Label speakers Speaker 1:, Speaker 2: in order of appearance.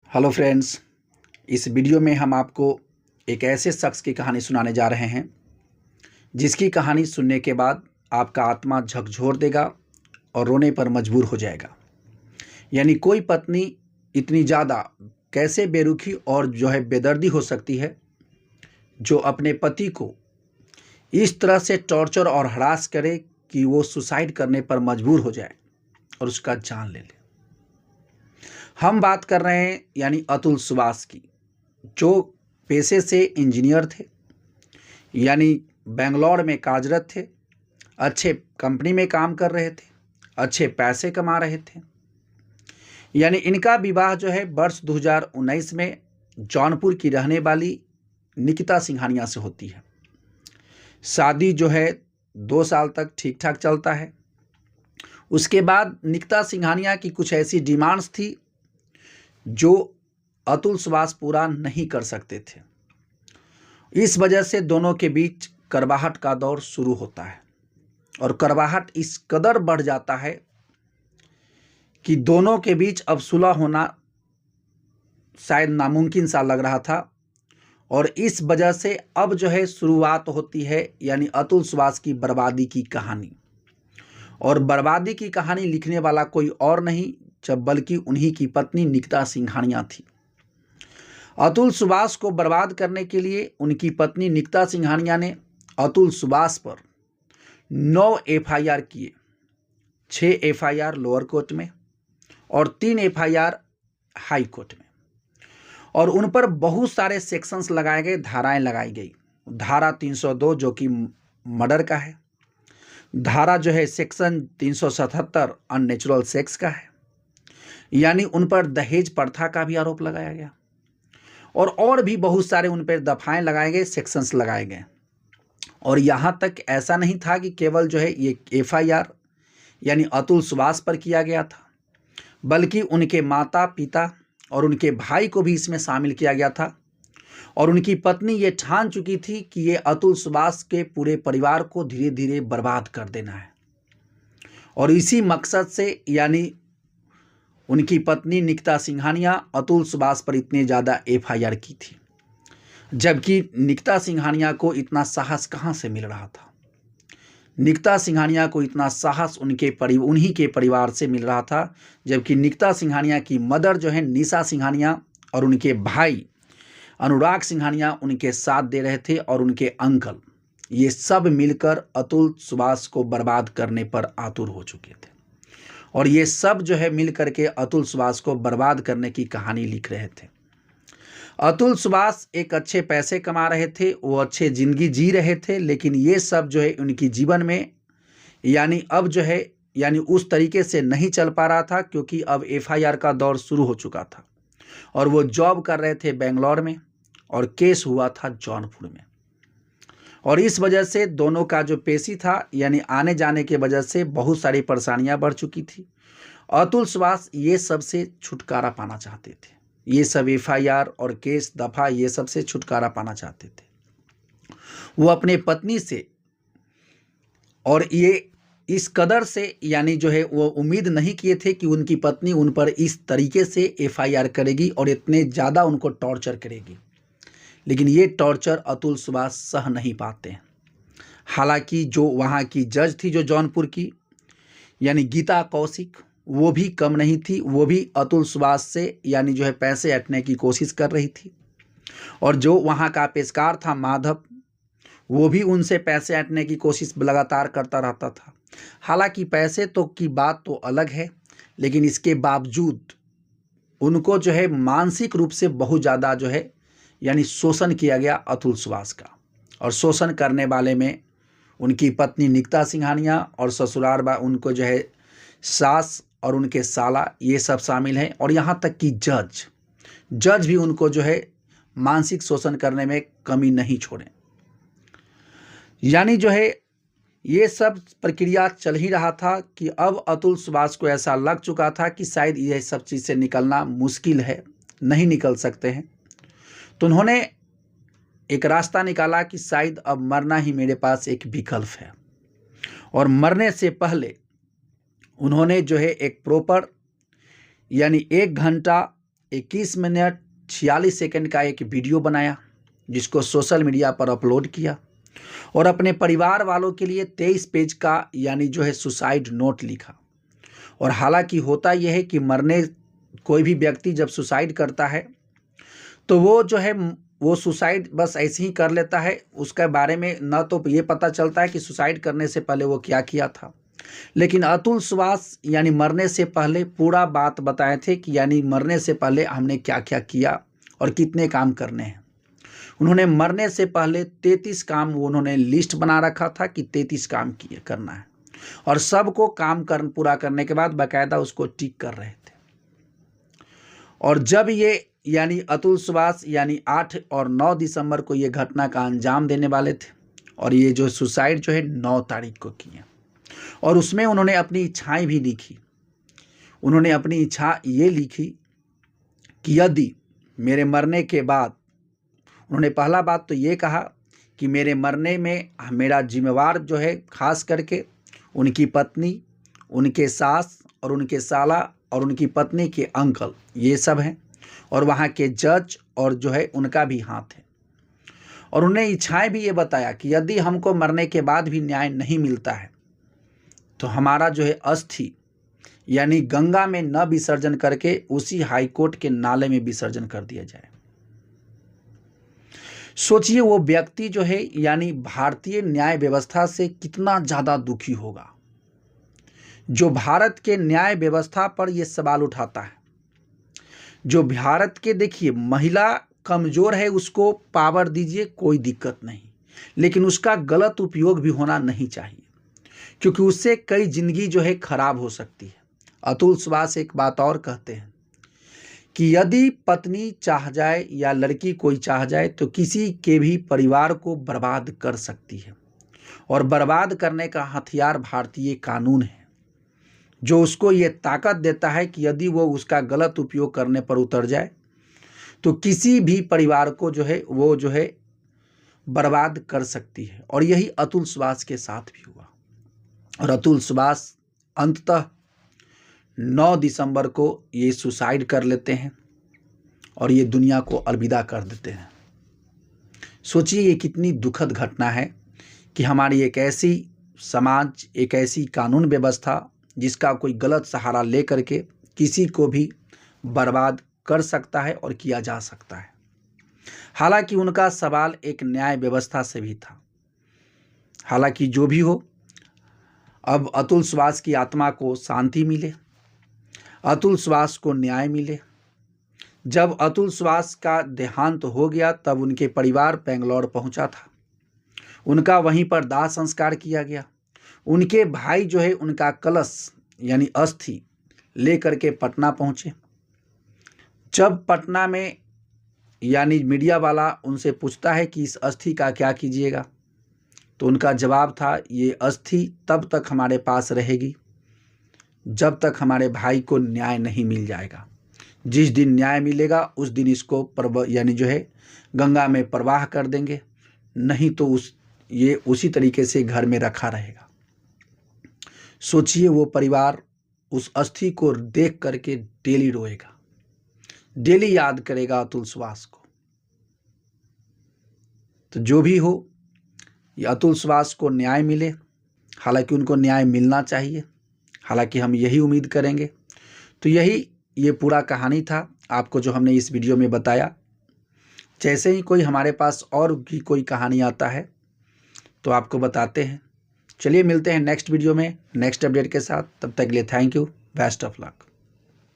Speaker 1: Hello friends, इस video में हम आपको एक ऐसे शख्स की कहानी सुनाने जा रहे हैं जिसकी कहानी सुनने के बाद आपका आत्मा झकझोर देगा और रोने पर मजबूर हो जाएगा। यानी कोई पत्नी इतनी ज़्यादा कैसे बेरुखी और बेदर्दी हो सकती है जो अपने पति को इस तरह से टॉर्चर और हरास करे कि वो सुसाइड करने पर मजबूर हो जाए और उसका जान ले ले। हम बात कर रहे हैं यानी अतुल सुभाष की, जो पेशे से इंजीनियर थे, यानी बेंगलोर में कार्यरत थे, अच्छे कंपनी में काम कर रहे थे, अच्छे पैसे कमा रहे थे। यानी इनका विवाह वर्ष 2019 में जौनपुर की रहने वाली निकिता सिंघानिया से होती है। शादी 2 साल तक ठीक ठाक चलता है। उसके बाद निकिता सिंघानिया की कुछ ऐसी डिमांड्स थी जो अतुल सुभाष पूरा नहीं कर सकते थे। इस वजह से दोनों के बीच कड़वाहट का दौर शुरू होता है और कड़वाहट इस कदर बढ़ जाता है कि दोनों के बीच अब सुलह होना शायद नामुमकिन सा लग रहा था। और इस वजह से अब शुरुआत होती है यानी अतुल सुभाष की बर्बादी की कहानी। और बर्बादी की कहानी लिखने वाला कोई और नहीं बल्कि उन्हीं की पत्नी निकिता सिंघानिया थी। अतुल सुभाष को बर्बाद करने के लिए उनकी पत्नी निकिता सिंघानिया ने अतुल सुभाष पर 9 एफआईआर किए। 6 एफआईआर लोअर कोर्ट में और 3 एफआईआर हाई कोर्ट में। और उन पर बहुत सारे सेक्शंस लगाए गए, धाराएं लगाई गई। धारा 302 जो कि मर्डर का है, धारा सेक्शन 377 अननेचुरल सेक्स का है, यानी उन पर दहेज प्रथा का भी आरोप लगाया गया। और भी बहुत सारे उन पर दफाएं लगाए गए, सेक्शंस लगाए गए। और यहाँ तक ऐसा नहीं था कि केवल ये एफआईआर यानी अतुल सुभाष पर किया गया था, बल्कि उनके माता पिता और उनके भाई को भी इसमें शामिल किया गया था। और उनकी पत्नी ये ठान चुकी थी कि ये अतुल सुभाष के पूरे परिवार को धीरे धीरे बर्बाद कर देना है। और इसी मकसद से यानी उनकी पत्नी निकिता सिंघानिया अतुल सुभाष पर इतने ज़्यादा एफआईआर की थी, जबकि निकिता सिंघानिया को इतना साहस कहाँ से मिल रहा था। निकिता सिंघानिया को इतना साहस उन्हीं के परिवार से मिल रहा था, जबकि निकिता सिंघानिया की मदर निशा सिंघानिया और उनके भाई अनुराग सिंघानिया उनके साथ दे रहे थे। और उनके अंकल ये सब मिलकर अतुल सुभाष को बर्बाद करने पर आतुर हो चुके थे। और ये सब मिल करके अतुल सुभाष को बर्बाद करने की कहानी लिख रहे थे। अतुल सुभाष एक अच्छे पैसे कमा रहे थे, वो अच्छे ज़िंदगी जी रहे थे, लेकिन ये सब उनकी जीवन में यानी अब यानी उस तरीके से नहीं चल पा रहा था, क्योंकि अब एफआईआर का दौर शुरू हो चुका था। और वो जॉब कर रहे थे बेंगलोर में और केस हुआ था जौनपुर में। और इस वजह से दोनों का पेशी था यानी आने जाने के वजह से बहुत सारी परेशानियां बढ़ चुकी थी। अतुल सुभाष ये सब से छुटकारा पाना चाहते थे, ये सब एफआईआर और केस दफा ये सब से छुटकारा पाना चाहते थे। वो अपने पत्नी से और ये इस कदर से यानी वो उम्मीद नहीं किए थे कि उनकी पत्नी उन पर इस तरीके से एफआईआर करेगी और इतने ज़्यादा उनको टॉर्चर करेगी। लेकिन ये टॉर्चर अतुल सुभाष सह नहीं पाते हैं। हालांकि जो वहाँ की जज थी जो जौनपुर की यानी गीता कौशिक, वो भी कम नहीं थी। वो भी अतुल सुभाष से यानी पैसे ऐंठने की कोशिश कर रही थी। और जो वहाँ का पेशकार था माधव, वो भी उनसे पैसे ऐंठने की कोशिश लगातार करता रहता था। हालांकि पैसे तो की बात तो अलग है, लेकिन इसके बावजूद उनको मानसिक रूप से बहुत ज़्यादा यानी शोषण किया गया अतुल सुभाष का। और शोषण करने वाले में उनकी पत्नी निकिता सिंघानिया और ससुराल उनको सास और उनके साला ये सब शामिल हैं। और यहाँ तक कि जज भी उनको मानसिक शोषण करने में कमी नहीं छोड़े। यानी ये सब प्रक्रिया चल ही रहा था कि अब अतुल सुभाष को ऐसा लग चुका था कि शायद ये सब चीज़ से निकलना मुश्किल है, नहीं निकल सकते हैं। तो उन्होंने एक रास्ता निकाला कि शायद अब मरना ही मेरे पास एक विकल्प है। और मरने से पहले उन्होंने एक प्रॉपर यानी 1 घंटा 21 मिनट 46 सेकंड का एक वीडियो बनाया, जिसको सोशल मीडिया पर अपलोड किया और अपने परिवार वालों के लिए 23 पेज का यानी जो है सुसाइड नोट लिखा। और हालांकि होता यह है कि कोई भी व्यक्ति जब सुसाइड करता है तो वो जो है वो सुसाइड बस ऐसे ही कर लेता है, उसके बारे में न तो ये पता चलता है कि सुसाइड करने से पहले वो क्या किया था। लेकिन अतुल सुभाष यानी मरने से पहले पूरा बात बताए थे कि यानी मरने से पहले हमने क्या क्या किया और कितने काम करने हैं। उन्होंने मरने से पहले 33 काम उन्होंने लिस्ट बना रखा था कि 33 काम करना है, और सबको काम पूरा करने के बाद बाकायदा उसको टिक कर रहे थे। और जब ये यानी अतुल सुभाष यानी 8 और 9 दिसंबर को ये घटना का अंजाम देने वाले थे, और ये जो सुसाइड जो है 9 तारीख को किया, और उसमें उन्होंने अपनी इच्छाएं भी लिखी। उन्होंने अपनी इच्छा ये लिखी कि यदि मेरे मरने के बाद, उन्होंने पहला बात तो ये कहा कि मेरे मरने में मेरा जिम्मेवार जो है खास करके उनकी पत्नी, उनके सास और उनके साला और उनकी पत्नी के अंकल, ये सब हैं, और वहाँ के जज और जो है उनका भी हाथ है। और उन्हें इच्छाएं भी ये बताया कि यदि हमको मरने के बाद भी न्याय नहीं मिलता है तो हमारा जो है अस्थि यानी गंगा में न विसर्जन करके उसी हाईकोर्ट के नाले में विसर्जन कर दिया जाए। सोचिए वो व्यक्ति जो है यानी भारतीय न्याय व्यवस्था से कितना ज़्यादा दुखी होगा, जो भारत के न्याय व्यवस्था पर ये सवाल उठाता है। जो भारत के, देखिए महिला कमज़ोर है, उसको पावर दीजिए, कोई दिक्कत नहीं, लेकिन उसका गलत उपयोग भी होना नहीं चाहिए, क्योंकि उससे कई जिंदगी जो है खराब हो सकती है। अतुल सुभाष एक बात और कहते हैं कि यदि पत्नी चाह जाए या लड़की कोई चाह जाए तो किसी के भी परिवार को बर्बाद कर सकती है, और बर्बाद करने का हथियार भारतीय कानून है, जो उसको ये ताकत देता है कि यदि वो उसका गलत उपयोग करने पर उतर जाए तो किसी भी परिवार को जो है वो जो है बर्बाद कर सकती है। और यही अतुल सुभाष के साथ भी हुआ, और अतुल सुभाष अंततः 9 दिसंबर को ये सुसाइड कर लेते हैं और ये दुनिया को अलविदा कर देते हैं। सोचिए ये कितनी दुखद घटना है कि हमारी एक ऐसी समाज, एक ऐसी कानून व्यवस्था जिसका कोई गलत सहारा ले करके किसी को भी बर्बाद कर सकता है और किया जा सकता है। हालांकि उनका सवाल एक न्याय व्यवस्था से भी था। हालांकि जो भी हो, अब अतुल सुभाष की आत्मा को शांति मिले, अतुल सुभाष को न्याय मिले। जब अतुल सुभाष का देहांत हो गया तब उनके परिवार बेंगलौर पहुंचा था, उनका वहीं पर दाह संस्कार किया गया। उनके भाई जो है उनका कलश यानी अस्थि ले करके पटना पहुंचे। जब पटना में यानी मीडिया वाला उनसे पूछता है कि इस अस्थि का क्या कीजिएगा, तो उनका जवाब था, ये अस्थि तब तक हमारे पास रहेगी जब तक हमारे भाई को न्याय नहीं मिल जाएगा। जिस दिन न्याय मिलेगा उस दिन इसको यानी जो है गंगा में प्रवाह कर देंगे, नहीं तो ये उसी तरीके से घर में रखा रहेगा। सोचिए वो परिवार उस अस्थि को देख करके डेली रोएगा, डेली याद करेगा अतुल सुभाष को। तो जो भी हो, ये अतुल सुभाष को न्याय मिले। हालांकि उनको न्याय मिलना चाहिए, हालांकि हम यही उम्मीद करेंगे। तो ये पूरा कहानी था आपको जो हमने इस वीडियो में बताया। जैसे ही कोई हमारे पास और भी कोई कहानी आता है तो आपको बताते हैं। चलिए मिलते हैं नेक्स्ट वीडियो में नेक्स्ट अपडेट के साथ। तब तक के लिए thank you, best of luck.